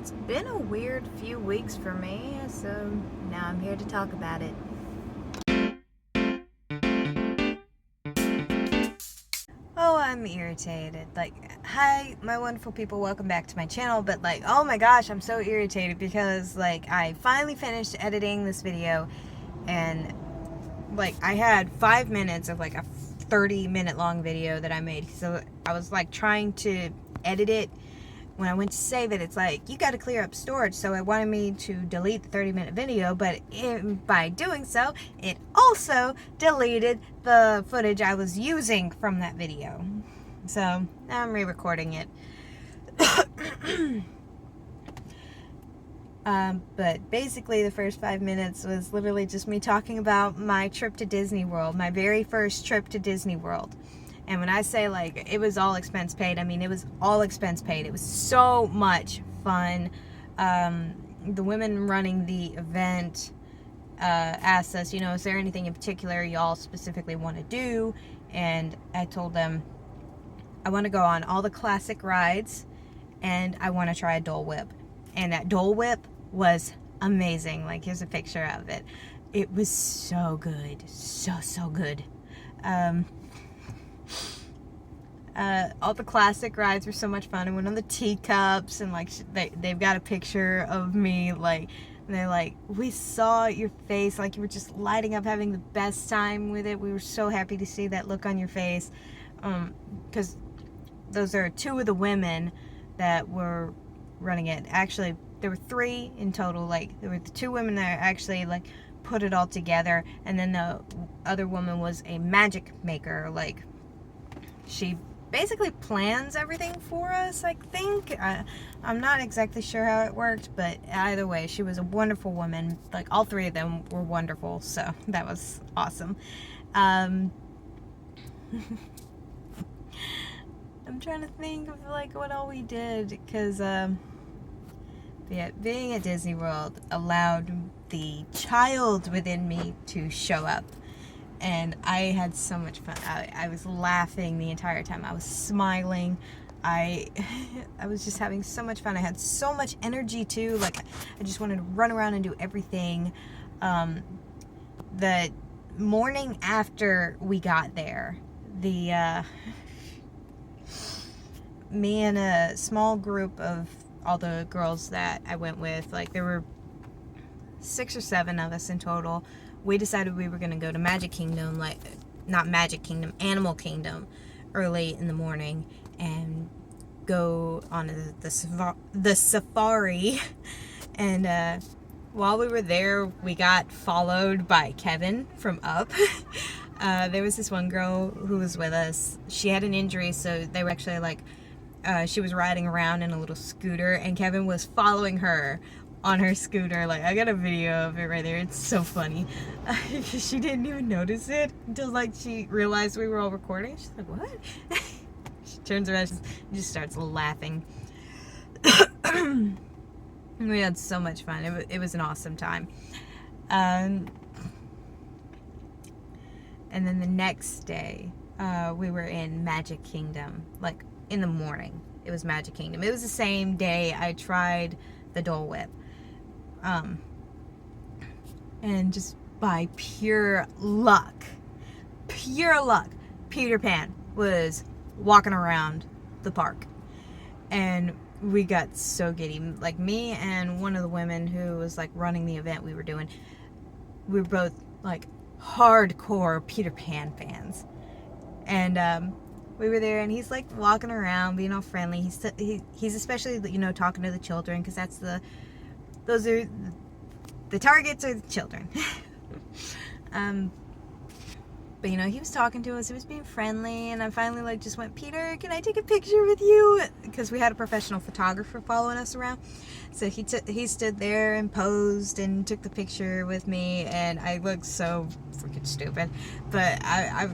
It's been a weird few weeks for me, so now I'm here to talk about it. Oh, I'm irritated. Hi, my wonderful people, welcome back to my channel, but oh my gosh, I'm so irritated because I finally finished editing this video and I had 5 minutes of a 30-minute long video that I made. So I was trying to edit it. When I went to save it, it's you got to clear up storage. So it wanted me to delete the 30-minute video, but by doing so, it also deleted the footage I was using from that video. So now I'm re-recording it. But basically the first 5 minutes was literally just me talking about my trip to Disney World, my very first trip to Disney World. And when I say it was all expense paid, I mean it was all expense paid. It was so much fun. The women running the event asked us, is there anything in particular y'all specifically want to do? And I told them I want to go on all the classic rides and I want to try a Dole Whip. And that Dole Whip was amazing. Here's a picture of it. It was so good. So good. All the classic rides were so much fun. I went on the teacups and they've got a picture of me and they're we saw your face, you were just lighting up, having the best time with it. We were so happy to see that look on your face, because those are two of the women that were running it. Actually, there were 3 in total. There were the 2 women that actually put it all together, and then the other woman was a magic maker. She basically plans everything for us, I think. I'm not exactly sure how it worked, but either way, she was a wonderful woman. All 3 of them were wonderful, so that was awesome. I'm trying to think of what all we did, because yeah, being at Disney World allowed the child within me to show up. And I had so much fun. I was laughing the entire time. I was smiling. I was just having so much fun. I had so much energy too. I just wanted to run around and do everything. The morning after we got there, me and a small group of all the girls that I went with, there were 6 or 7 of us in total. We decided we were going to go to Magic Kingdom, not Magic Kingdom, Animal Kingdom, early in the morning and go on the safari. And while we were there, we got followed by Kevin from Up. There was this one girl who was with us. She had an injury, so they were actually she was riding around in a little scooter, and Kevin was following her on her scooter. I got a video of it right there. It's so funny. She didn't even notice it until she realized we were all recording. She's like, what? She turns around and just starts laughing. We had so much fun. It was an awesome time. And then the next day, we were in Magic Kingdom. In the morning, it was Magic Kingdom. It was the same day I tried the Dole Whip. And just by pure luck, Peter Pan was walking around the park. And we got so giddy. Me and one of the women who was running the event we were doing, we were both hardcore Peter Pan fans. And we were there, and he's walking around being all friendly. He's especially talking to the children, because those are the targets are the children. But he was talking to us. He was being friendly, and I finally just went, Peter, can I take a picture with you? Because we had a professional photographer following us around. So he stood there and posed and took the picture with me, and I looked so freaking stupid, but I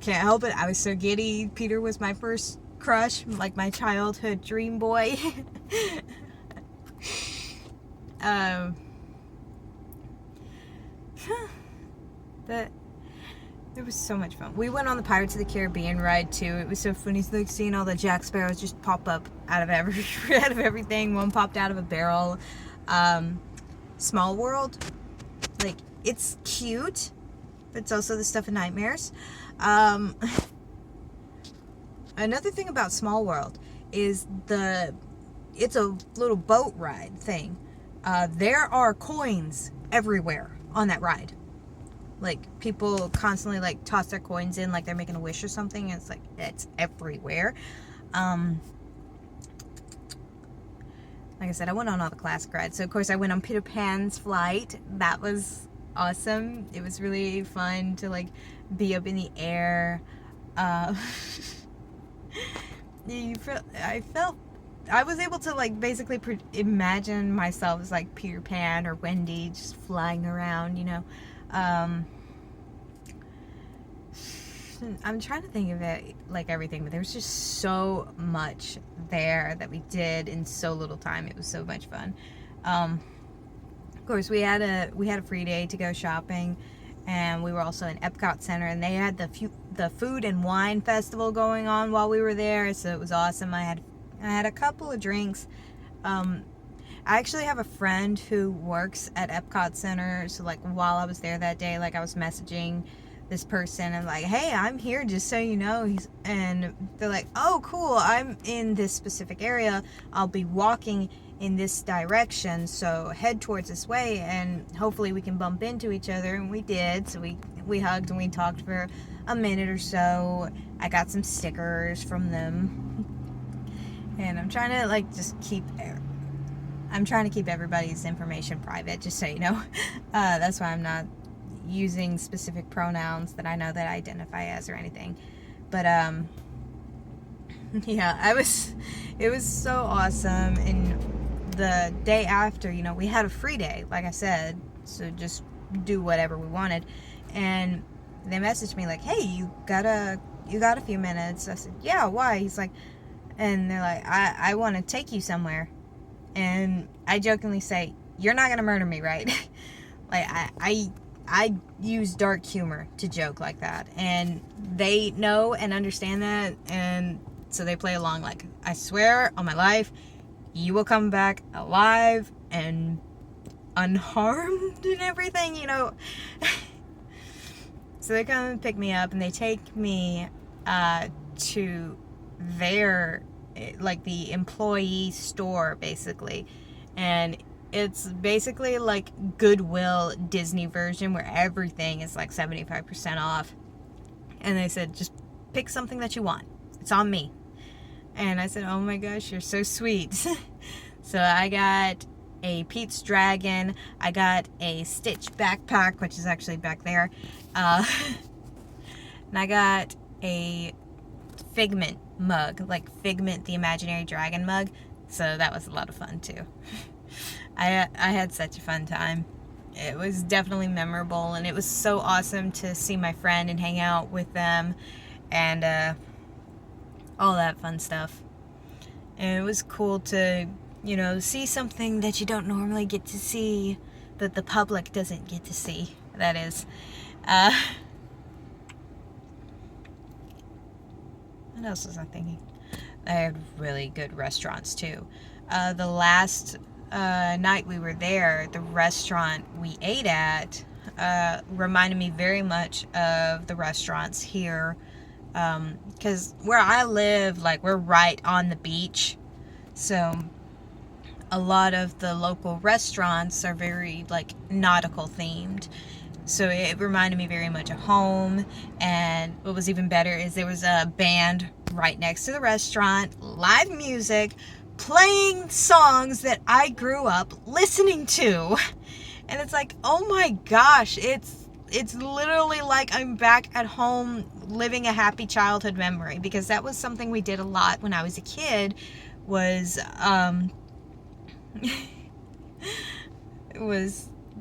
can't help it. I was so giddy. Peter was my first crush, my childhood dream boy. But It was so much fun. We went on the Pirates of the Caribbean ride too. It was so funny. It's like seeing all the Jack Sparrows just pop up out of out of everything. One popped out of a barrel. Small World, like, it's cute, but it's also the stuff of nightmares. Another thing about Small World is it's a little boat ride thing. There are coins everywhere on that ride. Like, people constantly, like, toss their coins in like they're making a wish or something. And it's like, it's everywhere. Like I said, I went on all the classic rides. So, of course, I went on Peter Pan's flight. That was awesome. It was really fun to, like, be up in the air. I was able to, like, basically imagine myself as, like, Peter Pan or Wendy just flying around, you know. I'm trying to think of it like everything, but there was just so much there that we did in so little time. It was so much fun. Of course, we had a free day to go shopping, and we were also in Epcot Center, and they had the food and wine festival going on while we were there, so it was awesome. I had a couple of drinks. I actually have a friend who works at Epcot Center, so, like, while I was there that day, like, I was messaging this person and, like, hey, I'm here just so you know. And they're like, oh, cool, I'm in this specific area. I'll be walking in this direction, so head towards this way, and hopefully we can bump into each other. And we did, so we hugged and we talked for a minute or so. I got some stickers from them. And I'm trying to, like, I'm trying to keep everybody's information private, just so you know. That's why I'm not using specific pronouns that I know that I identify as or anything. But, yeah, it was so awesome. And the day after, you know, we had a free day, like I said, so just do whatever we wanted. And they messaged me like, hey, you got a few minutes? I said, yeah, why? He's like, and they're like, I want to take you somewhere. And I jokingly say, you're not going to murder me, right? Like, I use dark humor to joke like that. And they know and understand that. And so they play along like, I swear on my life, you will come back alive and unharmed and everything, you know. So they come and pick me up, and they take me to their, like, the employee store, basically. And it's basically like Goodwill Disney version where everything is like 75% off. And they said, just pick something that you want. It's on me. And I said, oh my gosh, you're so sweet. So I got a Pete's Dragon. I got a Stitch backpack, which is actually back there. And I got a Figment mug, like Figment the Imaginary Dragon mug. So that was a lot of fun too. I had such a fun time. It was definitely memorable, and it was so awesome to see my friend and hang out with them and all that fun stuff. And it was cool to, you know, see something that you don't normally get to see, that the public doesn't get to see, that is. What else was I thinking? They had really good restaurants too. The last night we were there, the restaurant we ate at reminded me very much of the restaurants here, because where I live, like, we're right on the beach, so a lot of the local restaurants are very, like, nautical themed. So it reminded me very much of home. And what was even better is there was a band right next to the restaurant, live music, playing songs that I grew up listening to. And it's like, oh my gosh, it's literally like I'm back at home living a happy childhood memory, because that was something we did a lot when I was a kid, was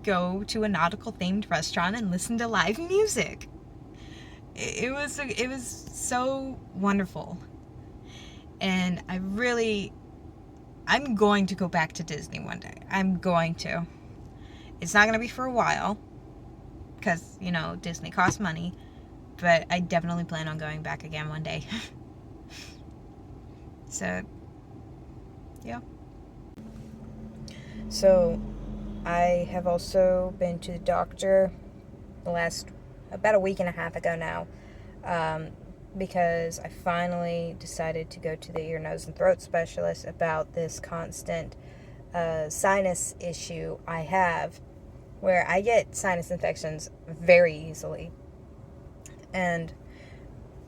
go to a nautical themed restaurant and listen to live music. It was so wonderful. And I'm going to go back to Disney one day. I'm going to. It's not going to be for a while, because, you know, Disney costs money. but I definitely plan on going back again one day. So, yeah. So, I have also been to the doctor about a week and a half ago now, because I finally decided to go to the ear, nose, and throat specialist about this constant sinus issue I have, where I get sinus infections very easily. And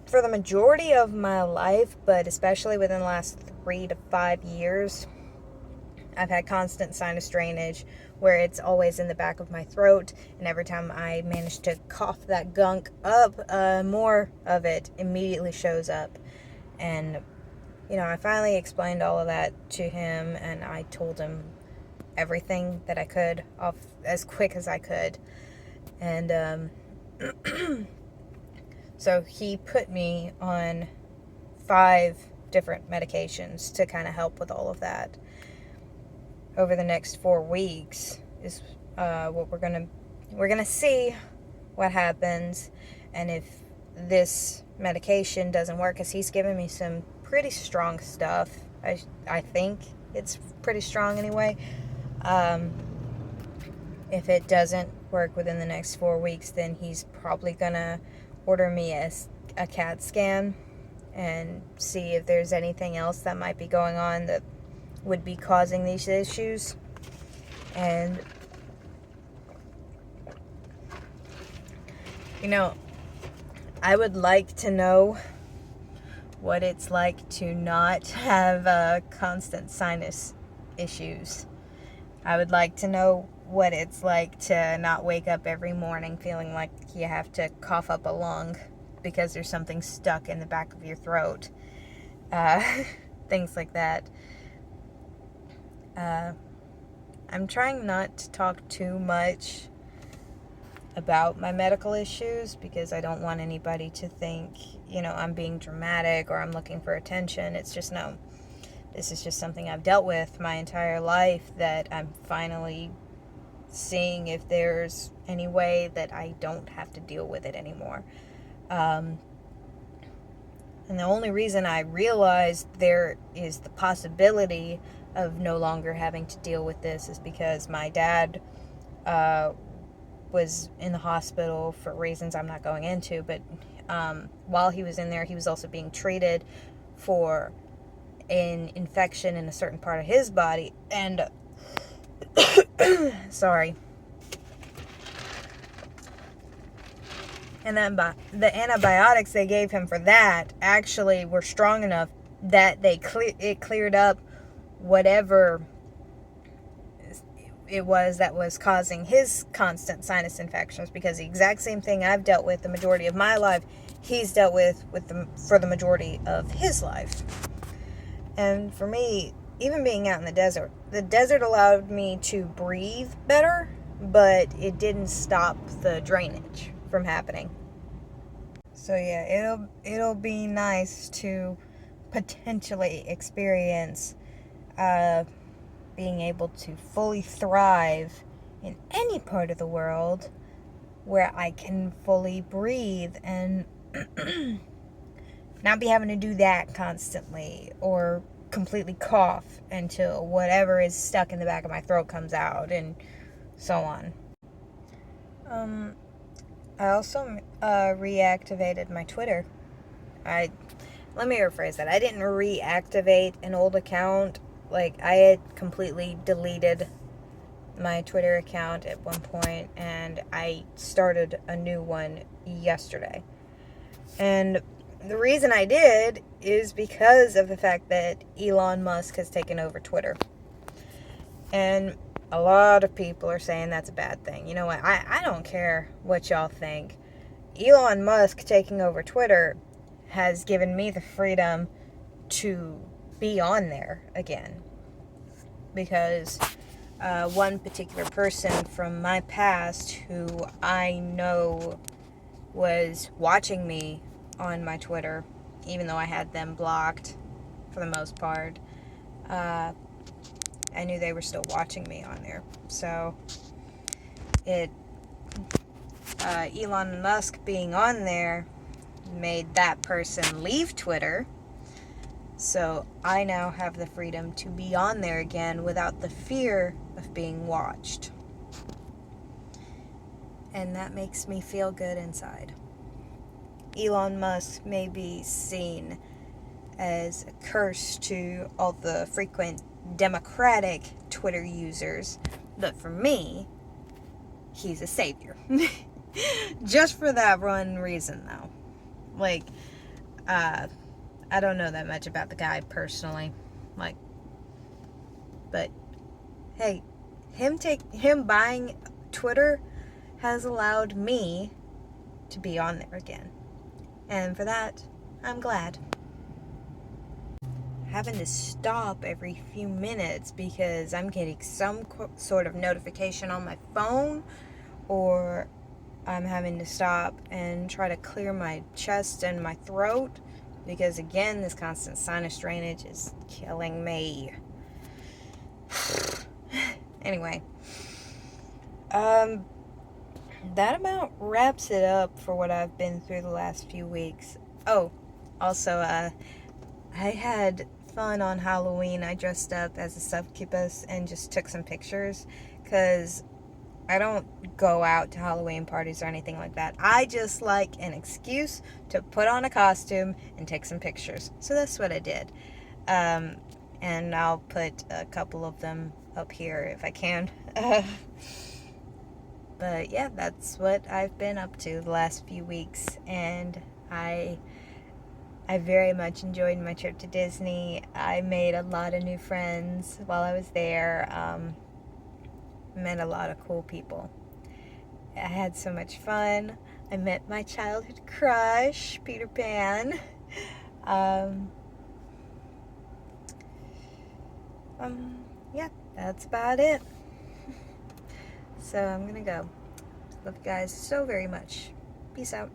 for the majority of my life, but especially within the last 3 to 5 years, I've had constant sinus drainage where it's always in the back of my throat, and every time I manage to cough that gunk up, more of it immediately shows up. And, I finally explained all of that to him, and I told him everything that I could off as quick as I could. And, so he put me on 5 different medications to kind of help with all of that. Over the next 4 weeks is what we're gonna see what happens, and if this medication doesn't work, because he's given me some pretty strong stuff. I think it's pretty strong anyway. If it doesn't work within the next 4 weeks, then he's probably gonna order me a CAT scan and see if there's anything else that might be going on that would be causing these issues. And I would like to know what it's like to not have constant sinus issues. I would like to know what it's like to not wake up every morning feeling like you have to cough up a lung because there's something stuck in the back of your throat. Things like that. I'm trying not to talk too much about my medical issues because I don't want anybody to think, I'm being dramatic or I'm looking for attention. It's just, no, this is just something I've dealt with my entire life that I'm finally seeing if there's any way that I don't have to deal with it anymore. And the only reason I realized there is the possibility of no longer having to deal with this is because my dad was in the hospital for reasons I'm not going into, but while he was in there, he was also being treated for an infection in a certain part of his body, and sorry. And then the antibiotics they gave him for that actually were strong enough that it cleared up whatever it was that was causing his constant sinus infections, because the exact same thing I've dealt with the majority of my life, he's dealt with for the majority of his life. And for me, even being out in the desert allowed me to breathe better, but it didn't stop the drainage from happening. So yeah, it'll be nice to potentially experience being able to fully thrive in any part of the world where I can fully breathe and not be having to do that constantly or completely cough until whatever is stuck in the back of my throat comes out and so on. I also reactivated my Twitter. Let me rephrase that. I didn't reactivate an old account. Like, I had completely deleted my Twitter account at one point, and I started a new one yesterday. And the reason I did is because of the fact that Elon Musk has taken over Twitter. And a lot of people are saying that's a bad thing. You know what? I don't care what y'all think. Elon Musk taking over Twitter has given me the freedom to be on there again. Because one particular person from my past who I know was watching me on my Twitter, even though I had them blocked for the most part, I knew they were still watching me on there. So Elon Musk being on there made that person leave Twitter. So I now have the freedom to be on there again without the fear of being watched. And that makes me feel good inside. Elon Musk may be seen as a curse to all the frequent Democratic Twitter users, but for me, he's a savior. Just for that one reason, though. Like, I don't know that much about the guy personally, like, but hey, him buying Twitter has allowed me to be on there again, and for that, I'm glad. Having to stop every few minutes because I'm getting some sort of notification on my phone, or I'm having to stop and try to clear my chest and my throat because, again, this constant sinus drainage is killing me. Anyway, that about wraps it up for what I've been through the last few weeks. Oh, also, I had fun on Halloween. I dressed up as a succubus and just took some pictures because I don't go out to Halloween parties or anything like that. I just like an excuse to put on a costume and take some pictures. So that's what I did. And I'll put a couple of them up here if I can. But yeah, that's what I've been up to the last few weeks. And I very much enjoyed my trip to Disney. I made a lot of new friends while I was there. Met a lot of cool people. I had so much fun. I met my childhood crush, Peter Pan. Yeah, that's about it. So I'm gonna go. Love you guys so very much. Peace out.